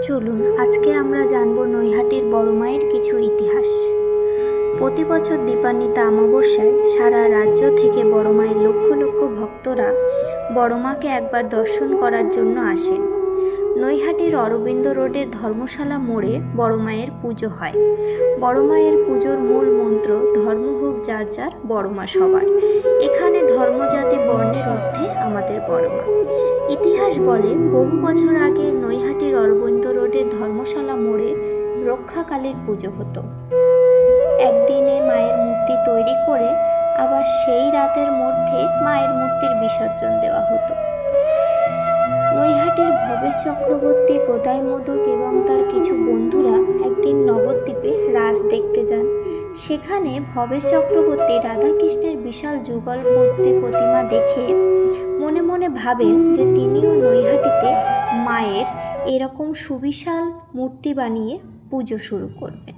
চলুন আজকে আমরা জানব নৈহাটির বড় মায়ের কিছু ইতিহাস। প্রতি বছর দীপান্বিতা অমাবস্যায় সারা রাজ্য থেকে বড় মায়ের লক্ষ লক্ষ ভক্তরা বড় মাকে একবার দর্শন করার জন্য আসেন। নৈহাটির অরবিন্দ রোডের ধর্মশালা মোড়ে বড় মায়ের পুজো হয়। বড় মায়ের পুজোর মূল মন্ত্র ধর্ম হোক যার যার, বড় মা সবার। এখানে ধর্মজাতি বর্ণের ঊর্ধ্বে আমাদের বড় মা। ইতিহাস বলে বহু বছর আগে নৈহাটির অরবিন্দ রোডের ধর্মশালা মোড়ে রক্ষাকালীর পুজো হতো। একদিনে মায়ের মূর্তি তৈরি করে আবার সেই রাতের মধ্যে মায়ের মূর্তির বিসর্জন দেওয়া হতো। নৈহাটির ভবেশ চক্রবর্তী, গোদাই মোদক এবং তার কিছু বন্ধুরা একদিন নবদ্বীপে রাস দেখতে যান। সেখানে ভবেশ চক্রবর্তী রাধাকৃষ্ণের বিশাল যুগল প্রতিমা দেখে মনে মনে ভাবেন যে তিনিও নৈহাটিতে মায়ের এরকম সুবিশাল মূর্তি বানিয়ে পুজো শুরু করবেন।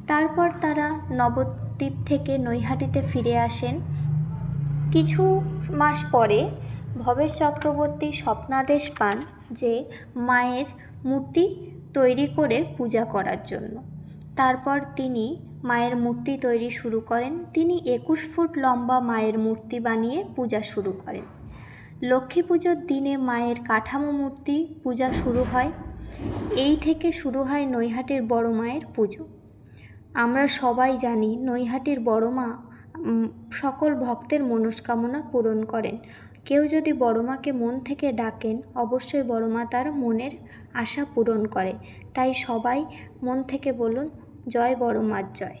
তারপর তারা নবদ্বীপ থেকে নৈহাটিতে ফিরে আসেন। কিছু মাস পরে ভবেশ চক্রবর্তী স্বপ্নাদেশ পান যে মায়ের মূর্তি তৈরি করে পূজা করার জন্য। তারপর তিনি মায়ের মূর্তি তৈরি শুরু করেন। তিনি 21 ফুট লম্বা মায়ের মূর্তি বানিয়ে পূজা শুরু করেন। লক্ষ্মী পুজোর দিনে মায়ের কাঠামো মূর্তি পূজা শুরু হয়। এই থেকে শুরু হয় নৈহাটির বড় মায়ের পুজো। আমরা সবাই জানি নৈহাটির বড় মা সকল ভক্তের মনস্কামনা পূরণ করেন। কেউ যদি বড় মাকে মন থেকে ডাকেন, অবশ্যই বড় মা তার মনের আশা পূরণ করে। তাই সবাই মন থেকে বলুন, জয় বড় মার জয়।